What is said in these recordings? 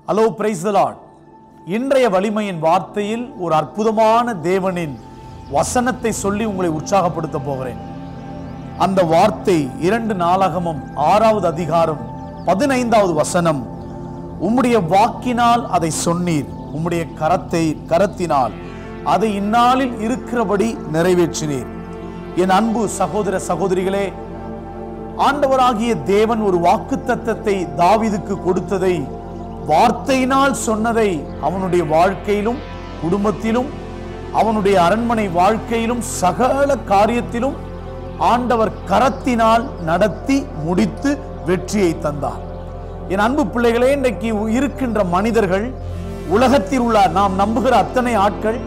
Hello, praise the Lord. இன்றைய வலிமையின் வார்த்தையில் ஒரு அற்புதமான தேவனின் வசனத்தை சொல்லி உங்களை உற்சாகப்படுத்த போகிறேன். அந்த வார்த்தை 2 நாளாகமம் 6வது அதிகாரம் 15வது வசனம். உம்முடைய வாக்கினால் அதை சொன்னீர், உம்முடைய கரத்தினால் அதை இந்நாளில் இருக்கிறபடி நிறைவேற்றினீர். என் அன்பு சகோதர சகோதரிகளே, ஆண்டவராகிய தேவன் ஒரு வாக்குத்தத்தத்தை தாவீதுக்கு கொடுத்ததை, வார்த்தையினால் சொன்னதை அவனுடைய வாழ்க்கையிலும் குடும்பத்திலும் அவனுடைய அரண்மனை வாழ்க்கையிலும் சகல காரியத்திலும் ஆண்டவர் கரத்தினால் நடத்தி முடித்து வெற்றியை தந்தார். என் அன்பு பிள்ளைகளே, இன்றைக்கு இருக்கின்ற மனிதர்கள், உலகத்தில் உள்ள நாம் நம்புகிற அத்தனை ஆட்கள்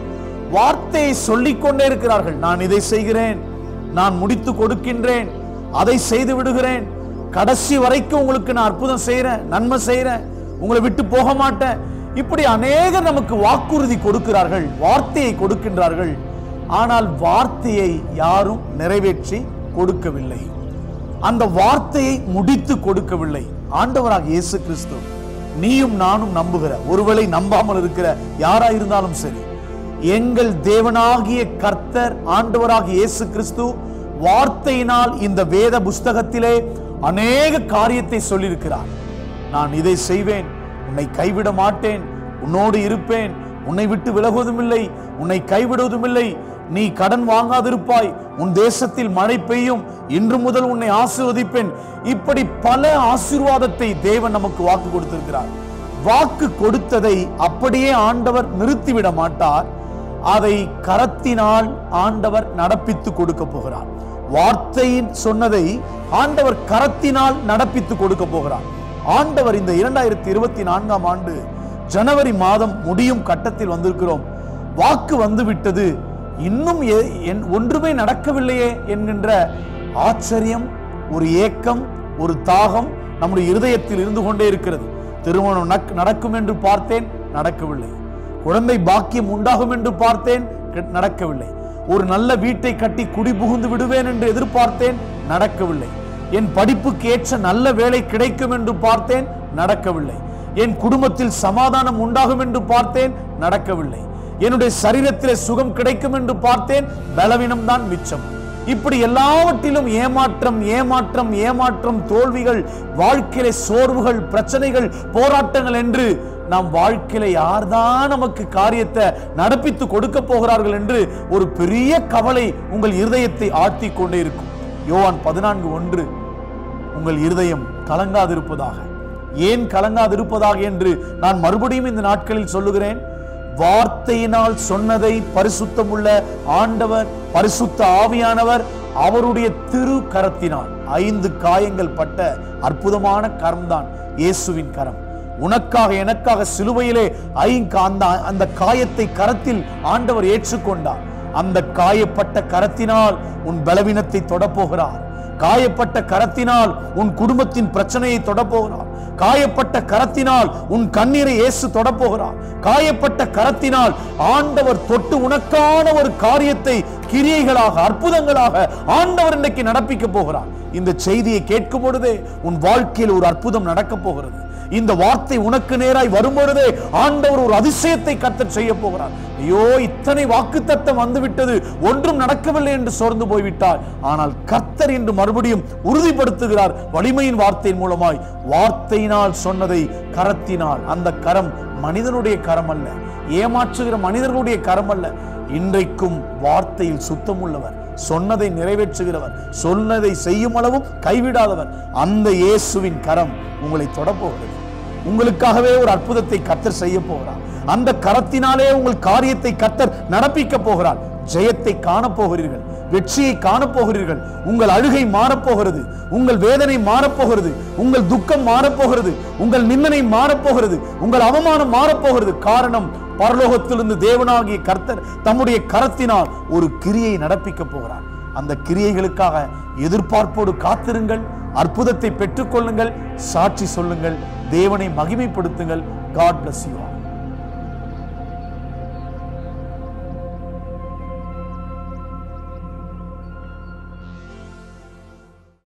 வார்த்தையை சொல்லிக்கொண்டே இருக்கிறார்கள். நான் இதை செய்கிறேன், நான் முடித்து கொடுக்கின்றேன், அதை செய்து விடுகிறேன், கடைசி வரைக்கும் உங்களுக்கு நான் அற்புதம் செய்கிறேன், நன்மை செய்கிறேன், உங்களை விட்டு போக மாட்டேன். இப்படி அநேகர் நமக்கு வாக்குறுதி கொடுக்கிறார்கள், வார்த்தையை கொடுக்கின்றார்கள். ஆனால் வார்த்தையை யாரும் நிறைவேற்றி கொடுக்கவில்லை, அந்த வார்த்தையை முடித்து கொடுக்கவில்லை. ஆண்டவராக இயேசு கிறிஸ்து, நீயும் நானும் நம்புகிற, ஒருவேளை நம்பாமல் இருக்கிற யாரா இருந்தாலும் சரி, எங்கள் தேவனாகிய கர்த்தர் ஆண்டவராக இயேசு கிறிஸ்து வார்த்தையினால் இந்த வேத புஸ்தகத்திலே அநேக காரியத்தை சொல்லியிருக்கிறார். நான் இதை செய்வேன், உன்னை கைவிட மாட்டேன், உன்னோடு இருப்பேன், உன்னை விட்டு விலகுவதும் இல்லை, உன்னை கைவிடுவதும் இல்லை, நீ கடன் வாங்காதிருப்பாய், உன் தேசத்தில் மழை பெய்யும், இன்று முதல் உன்னை ஆசீர்வதிப்பேன். இப்படி பல ஆசீர்வாதத்தை தேவன் நமக்கு வாக்கு கொடுத்திருக்கிறார். வாக்கு கொடுத்ததை அப்படியே ஆண்டவர் நிறுத்திவிட மாட்டார், அதை கரத்தினால் ஆண்டவர் நடப்பித்து கொடுக்க போகிறார். வார்த்தையின் சொன்னதை ஆண்டவர் கரத்தினால் நடப்பித்து கொடுக்க போகிறார். ஆண்டவர் இந்த 2024ஆம் ஆண்டு ஜனவரி மாதம் முடியும் கட்டத்தில் வந்திருக்கிறோம். வாக்கு வந்துவிட்டது, இன்னும் ஒன்றுமே நடக்கவில்லையே என்கின்ற ஆச்சரியம், ஒரு ஏக்கம், ஒரு தாகம் நம்முடைய இருதயத்தில் இருந்து கொண்டே இருக்கிறது. திருமணம் நடக்கும் என்று பார்த்தேன், நடக்கவில்லை. குழந்தை பாக்கியம் உண்டாகும் என்று பார்த்தேன், நடக்கவில்லை. ஒரு நல்ல வீட்டை கட்டி குடி புகுந்து விடுவேன் என்று எதிர்பார்த்தேன், நடக்கவில்லை. என் படிப்புக்கு ஏற்ற நல்ல வேலை கிடைக்கும் என்று பார்த்தேன், நடக்கவில்லை. என் குடும்பத்தில் சமாதானம் உண்டாகும் என்று பார்த்தேன், நடக்கவில்லை. என்னுடைய சரீரத்திலே சுகம் கிடைக்கும் என்று பார்த்தேன், பலவீனம் தான் மிச்சம். இப்படி எல்லாவற்றிலும் ஏமாற்றம், ஏமாற்றம், ஏமாற்றம், தோல்விகள், வாழ்க்கையிலே சோர்வுகள், பிரச்சனைகள், போராட்டங்கள் என்று நாம் வாழ்க்கையில யார்தான் நமக்கு காரியத்தை நடப்பித்து கொடுக்க போகிறார்கள் என்று ஒரு பெரிய கவலை உங்கள் இருதயத்தை ஆழ்த்தி கொண்டே இருக்கும். யோவான் 14:1, உங்கள் இருதயம் கலங்காதிருப்பதாக. ஏன் கலங்காதிருப்பதாக என்று நான் மறுபடியும் இந்த நாட்களில் சொல்லுகிறேன். வார்த்தையினால் சொன்னதை பரிசுத்தமுள்ள ஆண்டவர், பரிசுத்த ஆவியானவர் அவருடைய திரு கரத்தினால், 5 காயங்கள் பட்ட அற்புதமான கரம்தான் இயேசுவின் கரம். உனக்காக எனக்காக சிலுவையிலே அந்த காயத்தை கரத்தில் ஆண்டவர் ஏற்றுக்கொண்டார். அந்த காயப்பட்ட கரத்தினால் உன் பலவீனத்தை தொடப்போகிறார். காயப்பட்ட கரத்தினால் உன் குடும்பத்தின் பிரச்சனையை தொடப்போகிறார். காயப்பட்ட கரத்தினால் உன் கண்ணீரை இயேசு தொடப்போகிறார். காயப்பட்ட கரத்தினால் ஆண்டவர் தொட்டு உனக்கான ஒரு காரியத்தை கிரியைகளாக, அற்புதங்களாக ஆண்டவர் இன்றைக்கு நடப்பிக்க போகிறார். இந்த செய்தியை கேட்கும் பொழுதே உன் வாழ்க்கையில் ஒரு அற்புதம் நடக்க போகிறது. இந்த வார்த்தை உனக்கு நேராய் வரும்பொழுதே ஆண்டவர் ஒரு அதிசயத்தை கர்த்தர் செய்ய போகிறார். ஐயோ, இத்தனை வாக்குத்தத்தம் வந்துவிட்டது, ஒன்றும் நடக்கவில்லை என்று சோர்ந்து போய்விட்டார். ஆனால் கர்த்தர் இன்று மறுபடியும் உறுதிப்படுத்துகிறார் வலிமையின் வார்த்தையின் மூலமாய். வார்த்தையினால் சொன்னதை கரத்தினால், அந்த கரம் மனிதனுடைய கரம் அல்ல, ஏமாற்றுகிற மனிதர்களுடைய கரம் அல்ல. இன்றைக்கும் வார்த்தையில் சுத்தம் உள்ளவர், சொன்னதை நிறைவேற்றுகிறவர், சொன்னதை செய்யும் அளவும் கைவிடாதவர். அந்த இயேசுவின் கரம் உங்களை தொடப்போகிறது. உங்களுக்காகவே ஒரு அற்புதத்தை கர்த்தர் செய்ய போகிறார். அந்த கரத்தினாலே உங்கள் காரியத்தை கர்த்தர் நடப்பிக்க போகிறார். ஜெயத்தை காணப்போகிறீர்கள், வெற்றியை காணப்போகிறீர்கள். உங்கள் அழுகை மாறப்போகிறது, உங்கள் வேதனை மாறப்போகிறது, உங்கள் துக்கம் மாறப்போகிறது, உங்கள் நிந்தனை மாறப்போகிறது, உங்கள் அவமானம் மாறப்போகிறது. காரணம், பரலோகத்திலிருந்து தேவனாகிய கர்த்தர் தம்முடைய கரத்தினால் ஒரு கிரியை நடப்பிக்க போகிறார். அந்த கிரியைகளுக்காக எதிர்பார்ப்போடு காத்திருங்கள். அற்புதத்தை பெற்றுக்கொள்ளுங்கள், சாட்சி சொல்லுங்கள், தேவனை மகிமைப்படுத்துங்கள். God bless you all.